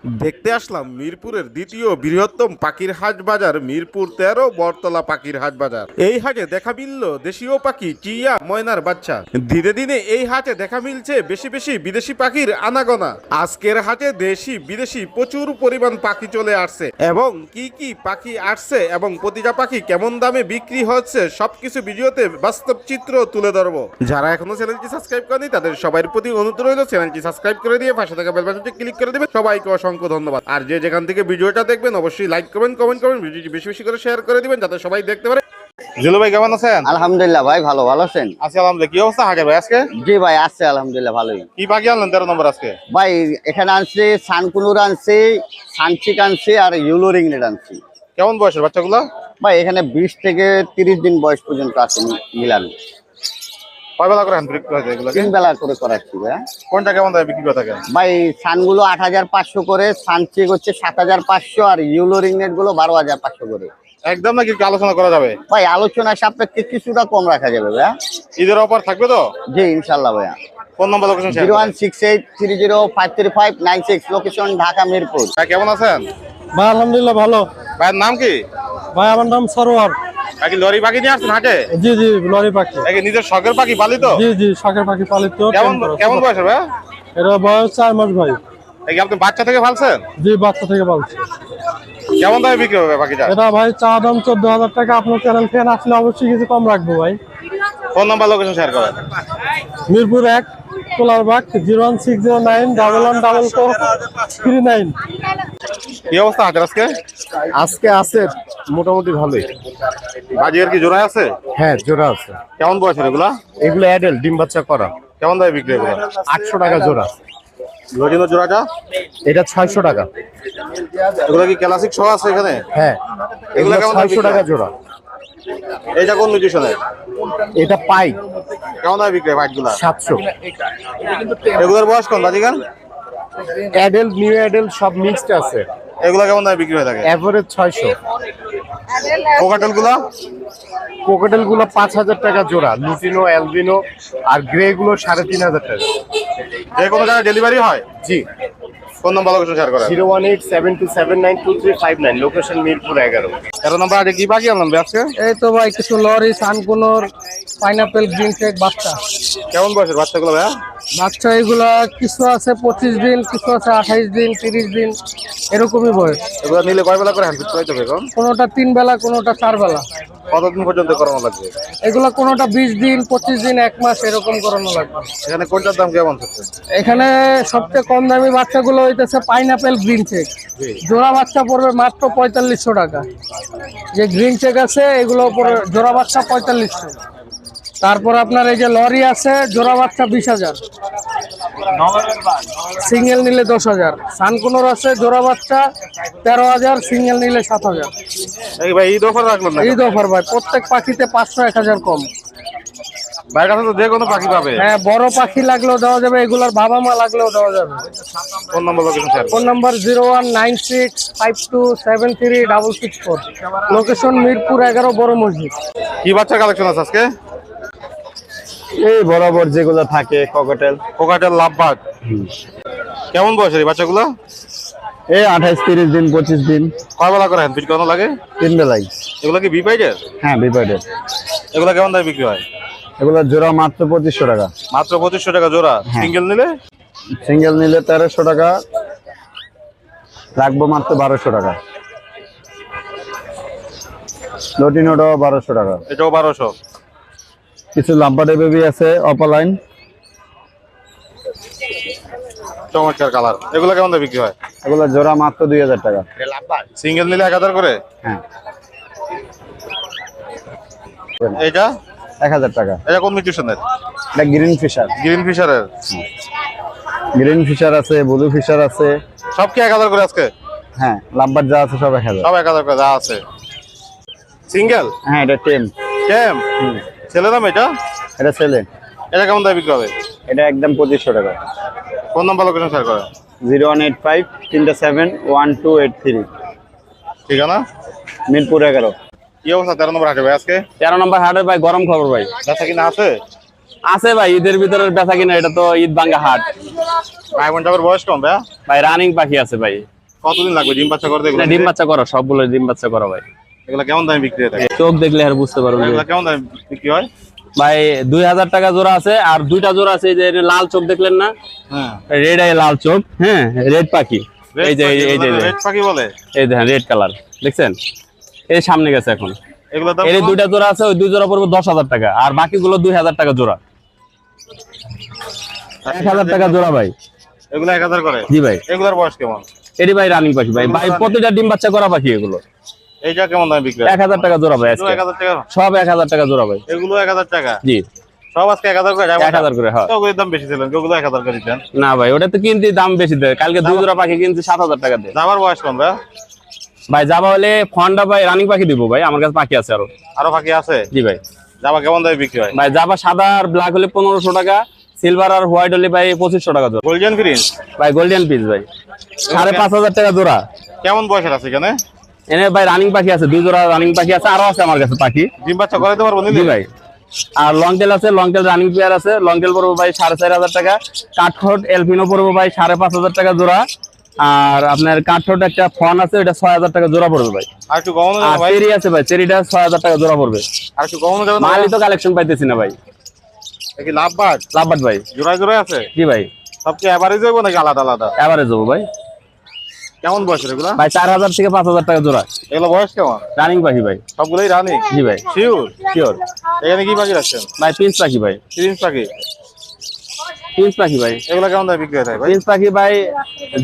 দেখতে আসলাম মিরপুরের দ্বিতীয় বৃহত্তম পাখির হাট বাজার মিরপুর ১৩ বটতলা পাখির হাট বাজার। এই হাটে দেখা মিলল দেশীয় পাখি টিয়া ময়নার বাচ্চা। ধীরে ধীরে এই হাটে দেখা মিলছে বেশি বেশি বিদেশি পাখির আনাগোনা। আজকের হাটে দেশি বিদেশি প্রচুর পরিমাণ পাখি চলে আসছে এবং কি কি পাখি আসছে এবং প্রতিটা পাখি কেমন দামে বিক্রি হচ্ছে সবকিছু ভিডিওতে বাস্তব চিত্র তুলে ধরবো। যারা এখনো চ্যানেলটি সাবস্ক্রাইব করেনি তাদের সবার প্রতি অনুরোধ রইল চ্যানেলটি সাবস্ক্রাইব করে দিয়ে পাশে থাকা বেল বাটনটি ক্লিক করে দিবেন। সবাইকে অসংখ্য ধন্যবাদ। আর যে যেখান থেকে ভিডিওটা দেখবেন অবশ্যই লাইক করবেন, কমেন্ট করবেন, ভিডিওটি বেশি বেশি করে শেয়ার করে দিবেন যাতে সবাই দেখতে পারে। জিলু ভাই কেমন আছেন? আলহামদুলিল্লাহ ভাই, ভালো আছেন? আছি আলহামদুলিল্লাহ। কি অবস্থা হাটের ভাই আজকে? জি ভাই, আছে আলহামদুলিল্লাহ ভালোই। কি পাখি আনলেন 13 নম্বর আজকে? ভাই এখানে আনছি সানকুনুর আনছি, সানচিক আনছি আর ইউলো রিংনেট আনছি। কেমন বয়সের বাচ্চাগুলো? ভাই এখানে 20 থেকে 30 দিন বয়স পর্যন্ত আছে মিলানো। কয় বেলা করে হ্যান্ড বিক্রি হয় এগুলো? 3 বেলা করে করাচ্ছি ভাই। কোনটা কেমন দামে বিক্রি করে থাকেন? ভাই সানগুলো 8500 করে, সানচিক হচ্ছে 7500 আর ইউলো রিংনেট গুলো 12500 করে। একদম নাকি একটু আলোচনা করা যাবে? ভাই আলোচনা সাপেক্ষে কিছুটা কম রাখা যাবে ভাই। ঈদের অফার থাকবে তো? জি ইনশাআল্লাহ ভাই। ফোন নাম্বার লোকেশন শেয়ার করুন। 01683053596, লোকেশন ঢাকা মিরপুর। ভাই কেমন আছেন? ভাই আলহামদুলিল্লাহ ভালো। ভাইয়ের নাম কি? ভাই আমার নাম সরোয়ার। নাকি লরি পাখি নিয়ে আসছেন হাটে? জি জি, লরি পাখি। নাকি নিজের শখের পাখি পালিত? জি জি, শখের পাখি পালিত। কেমন কেমন বয়সের ভাই? এর বয়স 4 মাস ভাই। নাকি আপনি বাচ্চা থেকে পালছেন? জি, বাচ্চা থেকে পালছি। কেমন দামে বিক্রি হবে পাখিটা? এটা ভাই চা দাম 14,000 টাকা। আপনার চ্যানেল ফ্যান আসলে অবশ্যই কিছু কম রাখবো ভাই। ফোন নাম্বার লোকেশন শেয়ার করেন। মিরপুর 1 কোলারবাগ 01609114439। কি অবস্থা হাটের আজকে? আজকে আছে মোটামুটি ভালোই। বাজিগার কি জোড়ায় আছে? হ্যাঁ জোড়া আছে। কেমন বয়সের এগুলা? এগুলো অ্যাডাল্ট, ডিম বাচ্চা করা। কেমন দামে বিক্রি এগুলো? 800 টাকা জোড়া। লটিনো জোড়াটা? এটা 600 টাকা। এগুলো কি ক্লাসিক সহ আছে এখানে? হ্যাঁ, এগুলো এগুলো কেমন 600 টাকা জোড়া। এইটা কোন মিউটেশনের? এটা পাই কেমন দামে বিক্রি হয় গুলা? 700। এগুলোর বয়স কোন বাজিগার? অ্যাডাল্ট নিউ অ্যাডাল্ট সব মিক্সড আছে। এগুলা কেমন দামে বিক্রি হয়ে থাকে? এভারেজ 600। কোকাটেল গুলা? কোকাটেল গুলো 5000 টাকা জোড়া। লুটিনো, অ্যালবিনো আর গ্রে গুলো 3500 টাকা। যে কোনো জায়গায় ডেলিভারি হয়? জি। ফোন নাম্বার লোকেশন শেয়ার করেন। 01872792359, লোকেশন মিরপুর 11। 13 নম্বর আগে কি পাখি আনলাম আজকে? এই তো ভাই কিছু লরি, সানকুনোর, পাইনাপেল, গ্রিন চেক বাচ্চা। কেমন বয়সের বাচ্চাগুলো ভাইয়া? বাচ্চা এগুলা কিছু আছে 25 দিন, কিছু আছে 28 দিন, 30 দিন, এরকমই বয়স। এগুলো নিলে কয় বেলা করে হ্যান্ড ফিট করতে হবে এখন? কোনোটা 3 বেলা, কোনোটা 4 বেলা। কতদিন পর্যন্ত করানো লাগবে? এগুলা কোনোটা 20 দিন, 25 দিন, 1 মাস এরকম করানো লাগবে। এখানে কোনটার দাম কেমন হচ্ছে? এখানে সবচেয়ে কম দামি বাচ্চাগুলো হইতেছে পাইনাপেল, গ্রিন চেক। জোড়া বাচ্চা পড়বে মাত্র 4500 টাকা। যে গ্রিন চেক আছে এগুলো পড়বে জোড়া বাচ্চা 4500। তারপর আপনার এই যে লরি আছে জোড়া বাচ্চা 20,000, সিঙ্গেল নিলে 10,000। সানকুনোর আছে জোড়া বাচ্চা 13,000, সিঙ্গেল নিলে 7,000। এই ভাই ঈদ অফার রাখলাম না? ঈদ অফার ভাই, প্রত্যেক পাখিতে 500-1000 কম। ভাইয়ের কাছে তো যে কোনো পাখি পাবে। হ্যাঁ, বড় পাখি লাগলেও দেওয়া যাবে, এগুলার বাবা মা লাগলেও দেওয়া যাবে। Phone number location share phone number 01965273664, location Mirpur 11 বড় মসজিদ। কি বাচ্চা কালেকশন আছে আজকে? এই বরাবর যেগুলো থাকে ককাটেল। Cockatiel, lovebird. কেমন বয়সের এই বাচ্চাগুলো? এই 28-30 দিন, 25 দিন, কয় বেলা করে হ্যান্ড ফিট করানো লাগে? 3 বেলাই। এগুলো কি বিপাইডের? হ্যাঁ বিপাইডের। এগুলো কেমন দামে বিক্রি হয়? এগুলো জোড়া মাত্র 2500 টাকা। মাত্র 2500 টাকা জোড়া। সিঙ্গেল নিলে? সিঙ্গেল নিলে 1300 টাকা, রাখবো মাত্র 1200 টাকা। লটিনোটাও 1200 টাকা। এটাও 1200। কিছু লাম্বাডে বেবি আছে অপালাইন। চমৎকার কালার। এগুলো কেমন দামে বিক্রি হয়? এগুলো জোড়া মাত্র 2000 টাকা। সিঙ্গেল নিলে 1000 করে? হ্যাঁ এটা 1000 টাকা। এটা কোন মিউটেশনের? এটা গ্রিন ফিশার। গ্রিন ফিশারের? গ্রিন ফিশার আছে, ব্লু ফিশার আছে। সব কি 1000 করে আজকে? হ্যাঁ লাম্বার যা আছে সব 1000। সব 1000 করে যা আছে। সিঙ্গেল? হ্যাঁ এটা টেম। কেম ছেলে দাম এটা? এটা ছেলে। এটা কেমন দামে বিক্রি হবে? এটা একদম 2500 টাকা। ফোন নাম্বার লোকেশন শেয়ার করেন। 01853371283, ঠিকানা মিরপুর 11। কি অবস্থা 13 নম্বর হাটে ভাই আজকে? 13 নম্বর হাটের ভাই গরম খবর ভাই। বেচা কিনা আছে? আছে ভাই, ঈদের ভিতরের বেচা কিনা। এটা তো ঈদ ভাঙ্গা হাট ভাই বোনটার বয়স কম ভাই? ভাই। রানিং পাখি আছে ভাই। কতদিন লাগবে ডিম বাচ্চা করতে এগুলো? না, ডিম বাচ্চা করা, সবগুলো ডিম বাচ্চা করা ভাই। এগুলো কেমন দামে বিক্রি হয়ে থাকে? চোখ দেখলে আর বুঝতে পারবেন যে। এগুলো কেমন দামে বিক্রি হয়? ভাই 2000 টাকা জোড়া আছে, আর দুইটা জোড়া আছে, এই যে লাল চোখ দেখলেন না, হ্যাঁ, রেড আই লাল চোখ, হ্যাঁ রেড পাখি, এই যে এই যে রেড পাখি বলে। এই দেখেন রেড কালার দেখছেন, এই সামনে গেছে এখন। এগুলো দাম এর দুইটা জোড়া আছে, ওই দুই জোড়া পড়বে 10,000 টাকা, আর বাকিগুলো 2000 টাকা জোড়া। 1000 টাকা জোড়া ভাই। এগুলো 1000 করে? জি ভাই। এগুলোর বয়স কেমন? এটি ভাই রানিং পাখি ভাই, ভাই প্রতিটা ডিম বাচ্চা করা পাখি এগুলো। এইটা কেমন দামে বিক্রি হয়? 1000 টাকা জোড়া ভাই আজকে। 1000 টাকা সব 1000 টাকা জোড়া ভাই। এগুলো 1000 টাকা? জি সব আজকে 1000 করে? 1000 করে, হ্যাঁ। তো ওগুলোর দাম বেশি ছিল, ওগুলো 1000 করে দিতেন না ভাই, ওটা তো কিনতে দাম বেশি দেয়। কালকে দুই জোড়া পাখি কিনতে 7000 টাকা দেয় যাবার বয়স কম ভাই? ভাই। যাবা হলে ফন্ডা ভাই রানিং পাখি দিব ভাই, আমার কাছে পাখি আছে আরো। আরো পাখি আছে? জি ভাই। যাবা কেমন দামে বিক্রি হয়? ভাই যাবা সাদা আর ব্ল্যাক হলে 1500 টাকা, সিলভার আর হোয়াইট হলে ভাই 2500 টাকা জোড়া। গোল্ডেন প্রিন্স ভাই গোল্ডেন পিস ভাই 5500 টাকা জোড়া। কেমন বয়সের আছে এখানে? এনে ভাই রানিং পাখি আছে, দুই জোড়া রানিং পাখি আছে, আরো আছে আমার কাছে পাখি। ডিম বাচ্চা করাইতে পারবো? জি ভাই। আর লং টেল আছে, লং টেল রানিং পেয়ার আছে, লং টেল পড়বো ভাই 4500 টাকা, কাঠখোট এলপিনো পড়বো ভাই 5500 টাকা জোড়া, আর আপনার কাঠখোট একটা ফন আছে, ওটা 6000 টাকা জোড়া পড়বে ভাই। আর একটু কমানো আর যাবে ভাই? চেরি আছে ভাই, চেরিটা 6000 টাকা জোড়া পড়বে। আর একটু কমানো যাবে না? মালই তো কালেকশন পাইতেছি না ভাই। কি লাভবাট লাভবাট ভাই। জোড়ায় জোড়ায় আছে? জি ভাই। সব কি এভারেজ হইব নাকি আলাদা আলাদা? এভারেজ হবো ভাই। কেমন বয়সের এগুলা? ভাই 4000 থেকে 5000 টাকা জোড়া। এগুলো বয়স কেমন? রানিং পাখি ভাই। সবগুলোই রানি? জি ভাই। শিওর? শিওর। এখানে কি পাখি রাখছেন? ভাই প্রিন্স পাখি ভাই। প্রিন্স পাখি? প্রিন্স পাখি ভাই। এগুলো কেমন দামে বিক্রি হয় ভাই? প্রিন্স পাখি ভাই,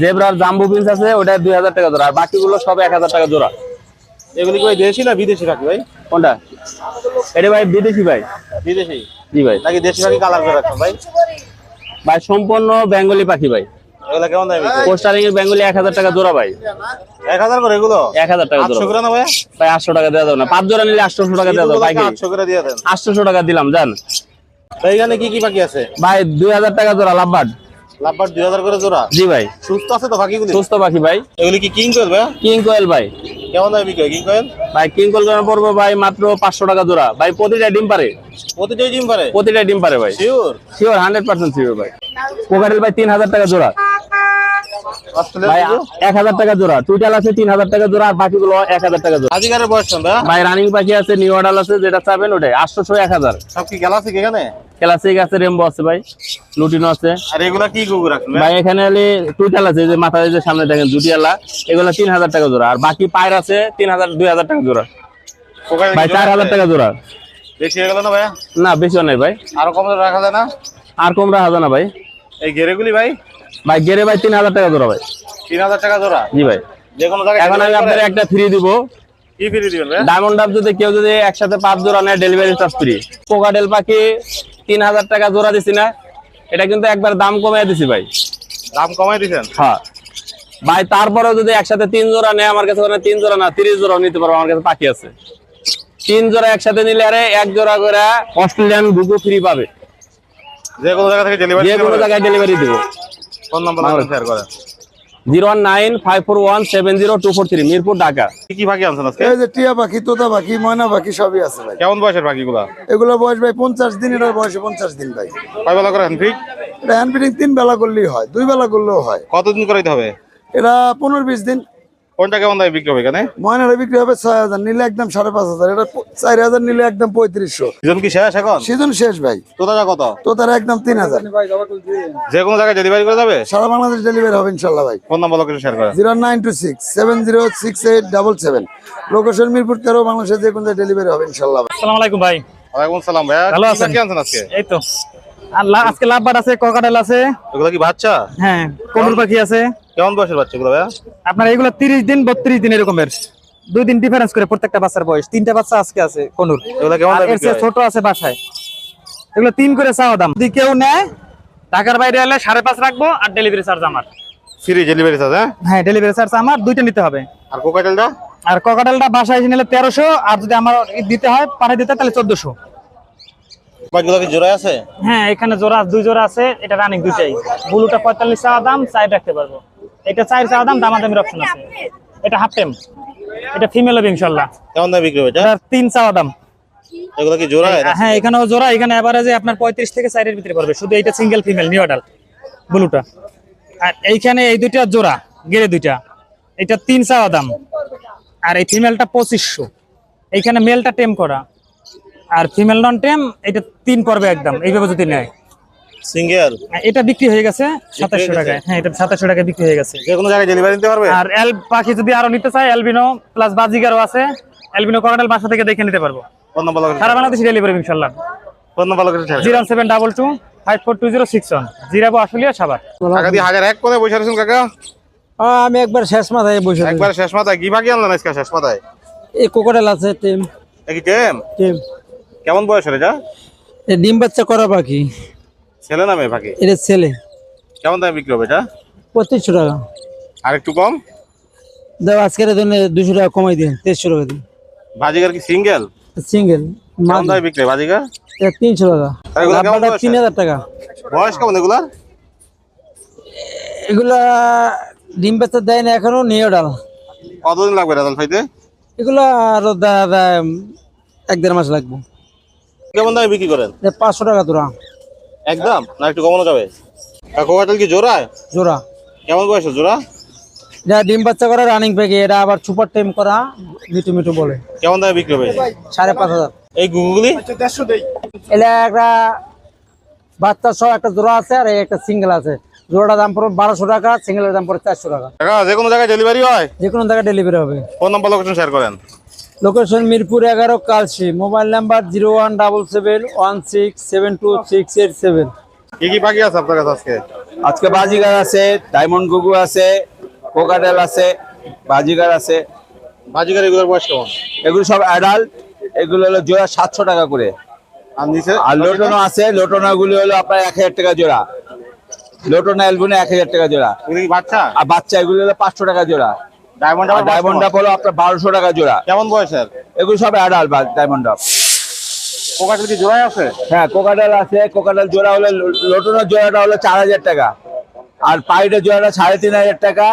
জেব্রার জাম্বো প্রিন্স আছে, ওটা 2000 টাকা জোড়া, আর বাকিগুলো সব 1000 টাকা জোড়া। এগুলি কি দেশি না বিদেশি পাখি ভাই? কোনটা? এটা ভাই বিদেশি ভাই। বিদেশি জি ভাই। নাকি দেশি পাখি কালার করে রাখছেন ভাই? ভাই সম্পূর্ণ বেঙ্গলি পাখি ভাই। এগুলো কেমন দামে বিক্রি হয়? পোস্টারিং এর বেঙ্গলি 1000 টাকা জোড়া ভাই। 1000 করে এগুলো? 1000 টাকা 800 জোড়া করে না ভাই? ভাই। 800 টাকা দেওয়া যাবে না, 5 জোড়া নিলে 800 টাকা দেওয়া যাবে ভাই। 800 করে দিয়ে দেন। 800 টাকা দিলাম জান ভাই এখানে কি কি পাখি আছে? ভাই। 2000 টাকা জোড়া লাভবাট। লাভবাট 2000 করে জোড়া? জি ভাই। সুস্থ আছে তো পাখিগুলি? সুস্থ পাখি ভাই। এগুলি কি কিং কোয়েল ভাই? কিং কোয়েল ভাই। কেমন দামে বিক্রি হয় কিং কোয়েল? ভাই কিং কোয়েল পড়বে ভাই মাত্র 500 টাকা জোড়া ভাই। প্রতিটা ডিম পারে, প্রতিটাই ডিম পারে? প্রতিটা ডিম পারে ভাই। শিওর? শিওর 100% শিওর ভাই। কোকাটেল ভাই 3000 টাকা জোড়া ভাই। 1000 টাকা জোড়া। টুইটাল আছে 3000 টাকা জোড়া, আর বাকিগুলো 1000 টাকা জোড়া। আজিকারের বয়স কম ভাই? ভাই রানিং পাখি আছে, নিউ অর্ডার আছে, যেটা চাবেন ওটাই 800 1000। সব কি গ্যালাক্সি এখানে? ক্লাসিক আছে, রেমবো আছে ভাই, লুটিনো আছে আর এগুলা কি কুকুর রাখছেন ভাই? ভাই। এখানে হলে টুইটাল আছে, যে মাথা যে সামনে দেখেন জুটিয়ালা, এগুলো 3000 টাকা জোড়া, আর বাকি পায়র আছে 2000 টাকা জোড়া কোকাটেল ভাই। কি জোড়া 4000 আছে? টাকা জোড়া। বেশি হয়ে গেল না ভাই? না বেশিও নাই ভাই, আরো কম দামে রাখা যায় না? আর কম রাখা যায় না ভাই। এই গেরেগুলি ভাই? ভাই গেরে ভাই 3000 টাকা জোড়া ভাই। 3000 টাকা জোড়া? জি ভাই। যে কোনো জায়গায় এখন আমি আপনার একটা ফ্রি দিব। কি ফ্রি দিবেন ভাই? ডায়মন্ড ডাব যদি কেউ যদি একসাথে 5 জোড়া নেয়, ডেলিভারি চার্জ ফ্রি। কোকাটেল পাখি 3000 টাকা জোড়া দিছি না, এটা কিন্তু একবার দাম কমিয়ে দিছি ভাই। দাম কমাই দিবেন? হ্যাঁ ভাই। তারপরেও যদি একসাথে 3 জোড়া নেয় আমার কাছে, 3 জোড়া না 30 জোড়াও নিতে পারবো, আমার কাছে পাখি আছে। 3 জোড়া একসাথে নিলে আরে 1 জোড়া করে অস্ট্রেলিয়ান বুকু ফ্রি পাবে। যে কোনো জায়গা থেকে ডেলিভারি? যে কোনো জায়গায় ডেলিভারি দিব। ফোন নাম্বার শেয়ার করেন। 01954170243 মিরপুর ঢাকা। কি কি পাখি আনছেন আজকে? এই যে টিয়া পাখি, তোতা পাখি, ময়না পাখি সবই আছে ভাই। কেমন বয়সের পাখিগুলা? এগুলো বয়স ভাই 50 দিন, এটার বয়সে 50 দিন ভাই। কয় বেলা করে হ্যান্ড ফিড? এটা হ্যান্ড ফিডিং 3 বেলা করলেই হয়, 2 বেলা করলেও হয়। কতদিন করাইতে হবে? এটা 15-20 দিন। কোনটা কেমন দামে বিক্রি হবে এখানে? ময়নাটা বিক্রি হবে 6000, নিলে একদম 5500। এটা 4000 নিলে একদম 3500। সিজন কি শেষ এখন? সিজন শেষ ভাই। তোতাটা কত? তো তার একদম 3000। যে কোনো জায়গায় ডেলিভারি করে যাবে? সারা বাংলাদেশ ডেলিভারি হবে ইনশাল্লাহ ভাই। ফোন নাম্বার লোকেশন শেয়ার করেন। 0926706877। লোকেশন মিরপুর 13, বাংলাদেশে যে কোনো জায়গায় ডেলিভারি হবে ইনশাল্লাহ ভাই। আসসালামু আলাইকুম ভাই। ওয়ালাইকুম আসসালাম ভাইয়া। ভালো কি আছেন? পাখি আনছেন আজকে? এই তো আজকে লাভবাট আছে, কোকাটেল আছে, এগুলো কি বাচ্চা? হ্যাঁ কোমল পাখি আছে। কেমন বয়সের বাচ্চাগুলো ভাইয়া? আপনার এগুলো 30 দিন 32 দিন এরকমের, 2 দিন ডিফারেন্স করে প্রত্যেকটা বাচ্চার বয়স। 3টা বাচ্চা আজকে আছে কোনুর। এগুলো কেমন আর দামে এর বিক্রি চেয়ে হয়? ছোট আছে বাসায়। এগুলো 3 করে চাওয়া দাম। যদি কেউ নেয় ঢাকার বাইরে হলে 5.5 রাখবো, আর ডেলিভারি চার্জ আমার। ফ্রি ডেলিভারি আছে? হ্যাঁ। হ্যাঁ ডেলিভারি চার্জ আমার, 2টা নিতে হবে। আর কোকাটেলটা? আর কোকাটেলটা বাসায় এসে নিলে 1300, আর যদি আমার দিতে হয় পাঠিয়ে দিতে তাহলে 1400। বাকিগুলো কি জোড়া আছে? হ্যাঁ এখানে জোড়া 2 জোড়া আছে, এটা রানিং দুইটাই। ব্লুটা 45 চাওয়া দাম, সাইড রাখতে পারবো। এটা 4 চাওয়া দাম, দামাদামির অপশন আছে। এটা হাফ টেম, এটা ফিমেল হবে ইনশাআল্লাহ। কেমন দামে বিক্রি হবে এটা? এটা 3 চাওয়া দাম। এগুলো কি জোড়া? হ্যাঁ এখানেও জোড়া। এখানে এভারেজে আপনার 35 থেকে 4 এর ভিতরে পড়বে, শুধু এটা সিঙ্গেল ফিমেল নিউ অ্যাডাল্ট ব্লুটা। আর এইখানে এই দুইটা জোড়া, গেরে দুইটা, এটা 3 চাওয়া দাম, আর এই ফিমেলটা 2500। এইখানে মেলটা টেম করা, আর ফিমেল নন টেম এটা 3 পড়বে একদম, এইভাবে যদি নেয়। সিঙ্গেল এটা বিক্রি হয়ে গেছে 2700 টাকায়। হ্যাঁ, এটা 2700 টাকায় বিক্রি হয়ে গেছে। যে কোনো জায়গায় ডেলিভারি দিতে পারবে? আর এল পাখি যদি আরো নিতে চায়, এলবিনো প্লাস বাজিগারও আছে। এলবিনো কর্নেল বাসা থেকে দেখে নিতে পারবো। ফোন নাম্বার লোকেশন, সারা বাংলাদেশে ডেলিভারি ইনশাআল্লাহ। Phone number location 07222542061, Zirabo Ashulia Savar. কাকা দিয়ে 1001 কোণে বসে আছেন কাকা? আমি একবার শেষ মাথায় বসে একবার শেষ মাথায় কি ভাগে আনলেন আজকে শেষ মাথায়? এই কোকোডাল আছে টিম একই টেম? টিম কেমন বয়স হলে যা? এই ডিম বাচ্চা করা পাখি, ছেলে না মেয়ে পাখি? এটা ছেলে। কেমন দামে বিক্রি হবে এটা? 2500 টাকা। আর একটু কম? দাও আজকের জন্য 200 টাকা কমাই দিন, 2300 টাকা দিন। বাজিগার কি সিঙ্গেল? সিঙ্গেল কেমন দামে বিক্রি হয় বাজিগার? এটা 300 টাকা। আর এগুলো কেমন লাভবাটা বয়স? 3000 টাকা। বয়স কেমন এগুলা? এগুলা ডিম বাচ্চা দেয় না এখনো, নিয়ে ডাল। কতদিন লাগবে রেজাল্ট পাইতে? এগুলা আরো 1-1.5 মাস লাগবে। কেমন দামে বিক্রি করেন? 500 টাকা জোড়া। একদম না একটু কমানো যাবে? কোকাটেল কি জোড়া? জোড়া। কেমন বয়স জোড়া? এটা ডিম বাচ্চা করা রানিং প্যাকে, এটা আবার সুপার টাইম করা, মিটু মিটু বলে। কেমন দামে বিক্রি হবে? 5,500। এই গুগুলি এটা একটা বাচ্চা সহ একটা জোড়া আছে, আর এই একটা সিঙ্গেল আছে। জোড়াটার দাম পড়বে 1200 টাকা, সিঙ্গেলের দাম পড়বে 400 টাকা। কাকা যে কোনো জায়গায় ডেলিভারি হয়? যে কোনো জায়গায় ডেলিভারি হবে। ফোন নাম্বার লোকেশন শেয়ার করেন। Location Mirpur 11 Kalshi, mobile number 017716726887। কি কি পাখি আছে আপনার কাছে আজকে? আজকে বাজিগার আছে, ডায়মন্ড গুগু আছে, কোকাটেল আছে, বাজিগার আছে। বাজিগার এগুলোর বয়স কেমন? এগুলো সব অ্যাডাল্ট। এগুলো হলো জোড়া 700 টাকা করে। আর নিচে আর লোটনো আছে, লোটনা গুলো হলো আপনার 1000 টাকা জোড়া। লোটনা এলবুনে 1000 টাকা জোড়া। এগুলো কি বাচ্চা? আর বাচ্চা এগুলো হলো 500 টাকা জোড়া। ডায়মন্ড আর ডায়মন্ড আপ হলো আপনার 1200 টাকা জোড়া। কেমন বয়সের? এগুলো সব অ্যাডাল্ট ডায়মন্ড আপ। কোকাটেল কি জোড়ায় আছে? হ্যাঁ, কোকাটেল আছে। কোকাটেল জোড়া হলো, লোটনের জোড়াটা হলো 4000 টাকা, আর পাইডের জোড়াটা 3500 টাকা,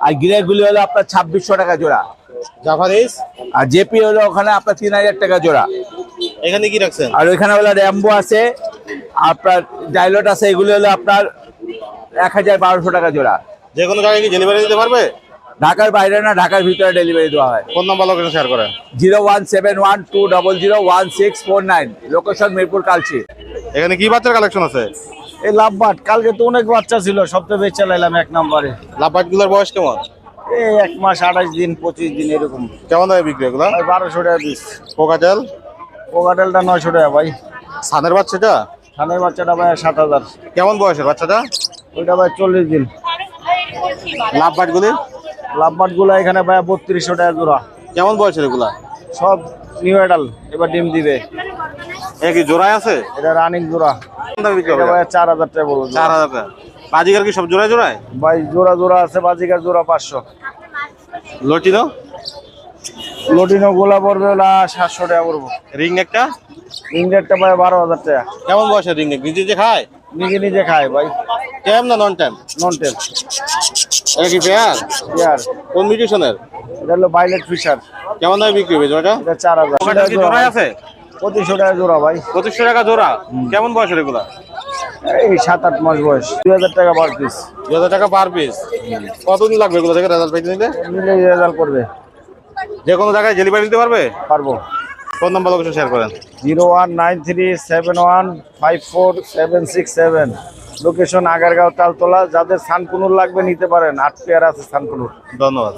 আর গ্রে গুলি হলো আপনার 2600 টাকা জোড়া। জাফারিস আর জেপি হলো ওখানে আপনার 3000 টাকা জোড়া। এখানে কি রাখছেন? আর ওইখানে হলো র্যাম্বো আছে, আপনার ডাইলট আছে। এগুলো হলো আপনার 1200 টাকা জোড়া। যে কোনো জায়গায় কি ডেলিভারি দিতে পারবে? ঢাকার বাইরে না, ঢাকার ভিতরে ডেলিভারি দেওয়া হয়। ফোন নাম্বার লোকেশন শেয়ার করেন। 01712001649, লোকেশন মিরপুর কালচি। এখানে কি বাচ্চার কালেকশন আছে? এই লাভবাট কালকে তো অনেক বাচ্চা ছিল, সবচেয়ে বেচে লাইলাম 1 নম্বরে। লাভবাট গুলোর বয়স কেমন? এই 1 মাস 28 দিন 25 দিন এরকম। কেমন দামে বিক্রি এগুলো? 1200 টাকা পিস। কোকাটেল কোকাটেলটা 900 টাকা ভাই। সানের বাচ্চাটা থানের বাচ্চাটা ভাই 7000। কেমন বয়সের বাচ্চাটা? ওইটা ভাই 40 দিন। লাভবাট গুলি লাভবাট গুলা এখানে ভাই 3200 টাকা জোড়া। কেমন বয়সের এগুলা? সব নিউ অ্যাডাল, এবার ডিম দিবে। এ কি জোড়ায় আছে? এটা রানিং জোড়া। কেমন দামে বিক্রি এটা হবে? ভাই 4000 টাকা বলবো। 4000 টাকা। বাজিগার কি সব জোড়ায় জোড়ায়? ভাই জোড়া জোড়া আছে, বাজিকার জোড়া 500। লটিনো লটিনো গোলা পড়বে হলো 700 টাকা পড়বো। রিং একটা ইংরেজটা ভাই 12000 টাকা। কেমন বয়সের রিং নেক? নিজে যে খায়? নিজে নিজে খায় ভাই। টেম না নন টেম? নন টেল। এটা কি পেয়ার? ইয়ার কোন মিউটেশনের? এটা হলো বাইলেট ফিশার। কেমন দামে বিক্রি হবে জোড়াটা? এটা 4000 কোকাটেল কি জোড়ায় আছে? 2500 টাকা জোড়া ভাই। 2500 টাকা জোড়া। কেমন বয়সের এগুলা? এই 7-8 মাস বয়স। 2000 টাকা পার পিস। 2000 টাকা পার পিস। কতদিন লাগবে এগুলো থেকে রেজাল্ট পাইতে নিতে? নিলে রেজাল্ট করবে। যে কোনো জায়গায় ডেলিভারি দিতে পারবে? পারবো। ফোন নাম্বার লোকেশন শেয়ার করেন। 01937154767। লোকেশন আগারগাঁও তালতলা। যাদের সানকুনুর লাগবে নিতে পারেন, 8 পেয়ার আছে সানকুনুর। ধন্যবাদ।